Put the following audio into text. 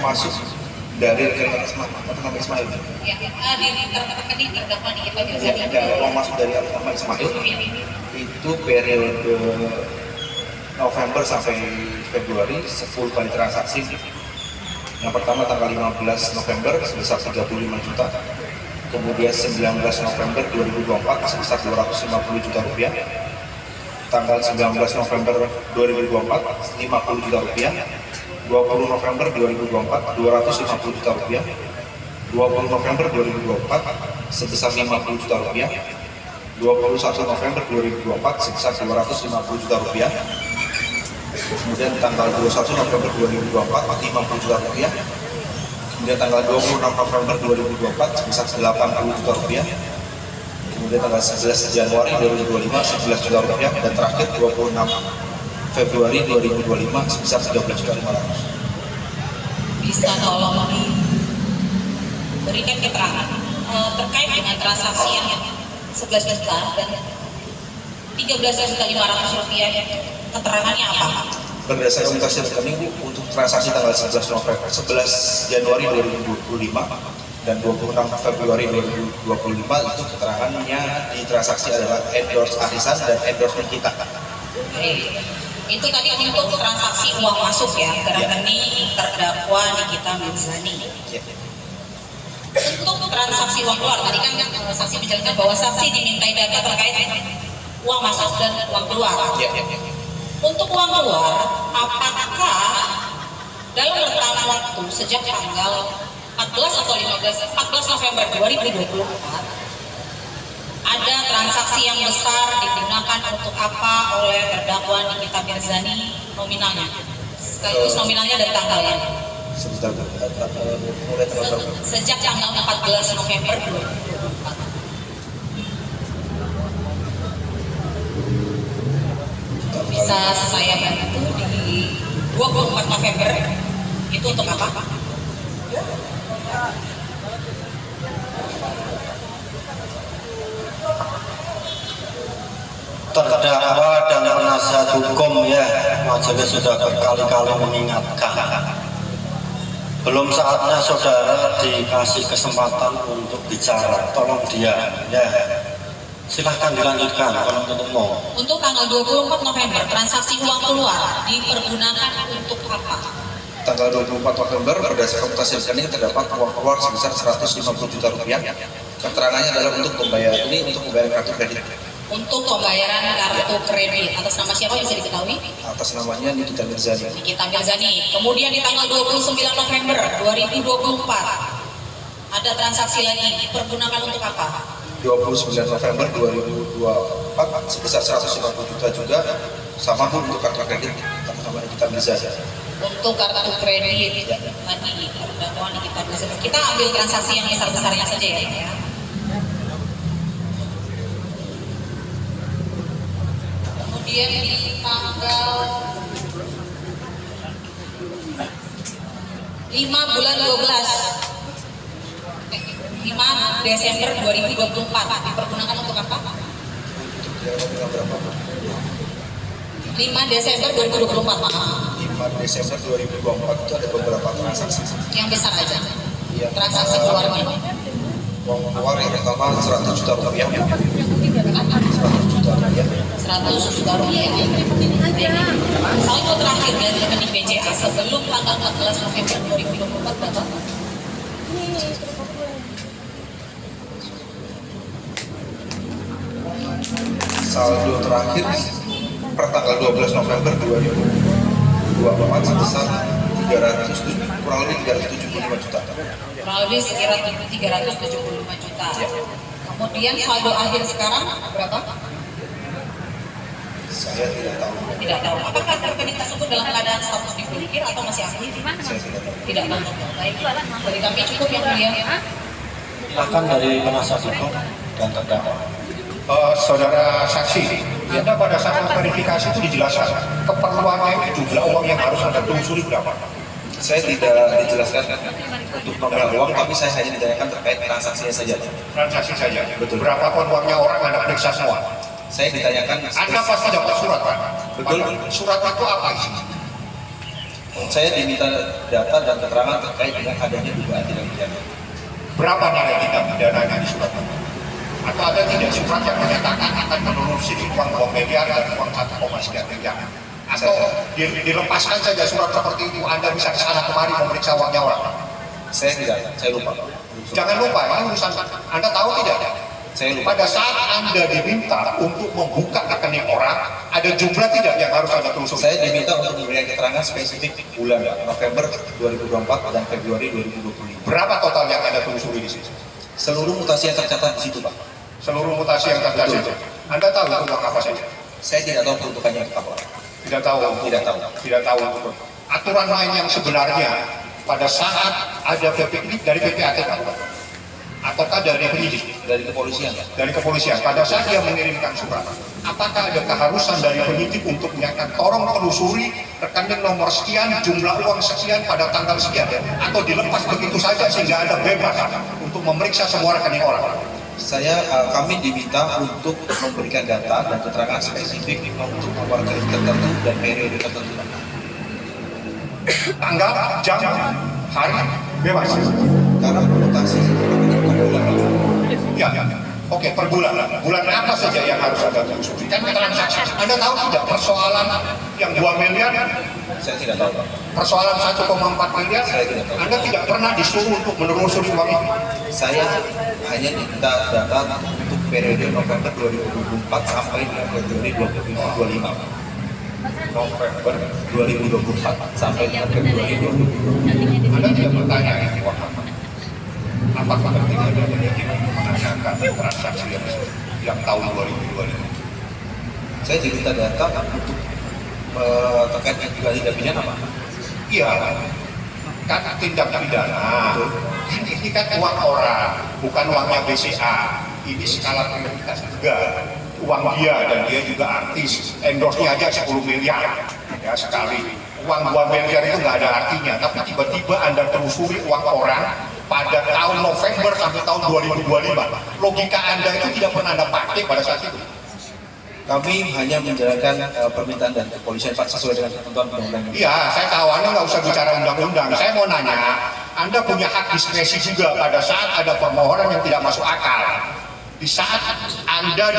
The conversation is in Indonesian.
masuk dari rekening nama Ismail. Ya, di rekening terdakwa di kita Mirzani. Ya, uang masuk dari nama Ismail itu periode November sampai Februari 10 kali transaksi. Yang pertama tanggal 15 November sebesar 35 juta. Kemudian 19 November 2024 sebesar 250 juta rupiah. Tanggal 19 November 2024 50 juta rupiah. 20 November 2024 250 juta rupiah. 20 November 2024 sebesar 50 juta rupiah. 21 November 2024 sebesar 250 juta rupiah. Kemudian tanggal 21 November 2024 50 juta rupiah. Kemudian tanggal 26 November 2024 sebesar 80 juta rupiah. Kemudian tanggal 11 Januari 2025 11 juta rupiah, dan terakhir 26 Februari 2025 sebesar 13 juta 500. Bisa tolong diberikan keterangan terkait dengan transaksi yang 11 juta dan 13 juta 500 rupiah, keterangannya apa? Berdasarkan mutasi rekening untuk transaksi tanggal 11 Januari 2025 dan 26 Februari 2025 itu keterangannya di transaksi adalah endorse arisan dan endorsement kita. Itu tadi untuk transaksi uang masuk ya ke rekening terdakwa Nikita Mirzani. Untuk transaksi uang keluar, tadi kan saksi menjelaskan bahwa saksi dimintai data terkait uang masuk dan uang keluar. Untuk uang keluar, apakah dalam rentang waktu sejak tanggal 14 atau 14 November 2024 ada transaksi yang besar digunakan untuk apa oleh terdakwa Nikita Mirzani nominalnya? Sekaligus nominalnya dan tanggalnya. Sejak tanggal 14 November 2024. Bisa saya bantu di 24 November itu untuk apa? Terdakwa dan penasihat hukum ya, majelis sudah berkali-kali mengingatkan, belum saatnya saudara dikasih kesempatan untuk bicara, tolong dia ya, silahkan dilanjutkan kalau untuk mau. Untuk tanggal 24 November transaksi uang keluar dipergunakan untuk apa? Tanggal 24 November berdasarkan mutasi rekening terdapat uang keluar sebesar 150 juta rupiah. Keterangannya adalah untuk pembayaran kartu kredit. Untuk pembayaran kartu kredit atas nama siapa bisa diketahui? Atas namanya Nikita Mirzani. Nikita Mirzani. Kemudian di tanggal 29 November 2024 ada transaksi lagi dipergunakan untuk apa? 29 November 2024 sebesar 150 juta juga, sama pun untuk kartu kredit atas nama Nikita Mirzani. Untuk kartu kredit tadi terdakwa Nikita Mirzani. Kita ambil transaksi yang besar-besarnya saja ya. Kemudian di tanggal 5 bulan 12 5 Desember 2024 dipergunakan untuk apa? 5 Desember 2024 maaf. 5 Desember 2024 itu ada beberapa transaksi. Yang besar aja. Ya, transaksi keluarnya. Uang keluar yang pertama 100 juta rupiah. 100 juta rupiah. 100 juta rupiah. Saldo terakhir dari rekening BCA sebelum tanggal 14 November 2024 berapa? Saldo terakhir per tanggal 12 November 2024 sebesar kurang lebih 375 juta. Kurang lebih sekitar 375 juta. Kemudian saldo akhir sekarang berapa? Saya tidak tahu. Tidak tahu. Apakah rekening tersebut dalam keadaan status diblokir atau masih aktif? Saya tidak tahu. Tidak tahu. Baik, dari kami cukup yang mulia. Silakan dari penasihat hukum dan terdakwa. Saudara saksi, Anda pada saat verifikasi itu dijelaskan keperluannya itu jumlah uang yang harus Anda telusuri berapa? Saya tidak dijelaskan untuk nominal uang, tapi saya hanya ditanyakan terkait transaksinya saja. Transaksi saja. Betul. Berapa uangnya orang Anda periksa semua? Saya ditanyakan. Anda pasti dapat surat, Pak. Betul. Surat itu apa isinya? Saya diminta data dan keterangan terkait dengan adanya dugaan tindak pidana. Berapa nilai tindak pidananya di surat itu? Atau ada tidak surat yang menyatakan akan menelusuri uang 2 miliar dan uang 1,3 miliar? Atau dilepaskan saja surat seperti itu, Anda bisa ke sana kemari memeriksa uangnya orang? Saya tidak, saya lupa. Jangan lupa, ini urusan Anda tahu tidak? Saya lupa. Pada saat Anda diminta untuk membuka rekening orang, ada jumlah tidak yang harus Anda telusuri? Saya diminta untuk memberikan keterangan spesifik bulan November 2024 dan Februari 2025. Berapa total yang Anda telusuri di sini? Seluruh mutasi yang tercatat di situ, Pak. Seluruh mutasi yang terjadi. Anda tahu itu uang apa saja? Saya tidak tahu peruntukannya apa. Tidak tahu. Tidak tahu. Tidak tahu. Aturan main yang sebenarnya pada saat ada PP dari PPATK ataukah dari penyidik? Dari kepolisian. Dari kepolisian. Pada saat dia mengirimkan surat, apakah ada keharusan dari penyidik untuk menyatakan tolong telusuri rekening nomor sekian, jumlah uang sekian pada tanggal sekian, atau dilepas begitu saja sehingga Anda bebas untuk memeriksa semua rekening orang? Kami diminta untuk memberikan data dan keterangan spesifik untuk nomor kredit tertentu dan periode tertentu. Tanggal, jam, hari, bebas. Karena mutasi per bulan. Ya, oke, per bulan. Bulan apa saja yang harus Anda telusuri? Kan transaksi. Anda tahu tidak persoalan yang 2 miliar? Saya tidak tahu, Pak. Persoalan 1,4 miliar? Saya tidak tahu. Anda tidak pernah disuruh untuk menelusuri uang itu? Saya hanya diminta data untuk periode November 2024 sampai dengan Februari 2025. November. 2024 sampai dengan Februari 2025. Anda tidak bertanya ini uang apa? Apakah penting Anda menyidik untuk menanyakan transaksi yang tahun 2025? Saya diminta data untuk terkait dengan juga tindak pidana, Pak. Iya, kan tindak pidana. Kan ini kan uang orang, bukan uangnya BCA. Ini skala prioritas juga. Uang dia dan dia juga artis. Endorse-nya aja 10 miliar ya sekali. Uang 2 miliar itu nggak ada artinya. Tapi tiba-tiba Anda telusuri uang orang pada tahun November sampai tahun 2025. Logika Anda itu tidak pernah Anda pakai pada saat itu. Kami hanya menjalankan permintaan dan kepolisian, Pak, sesuai dengan ketentuan undang-undang. Iya, saya tahu Anda nggak usah bicara undang-undang. Saya mau nanya, Anda punya hak diskresi juga pada saat ada permohonan yang tidak masuk akal. Di saat Anda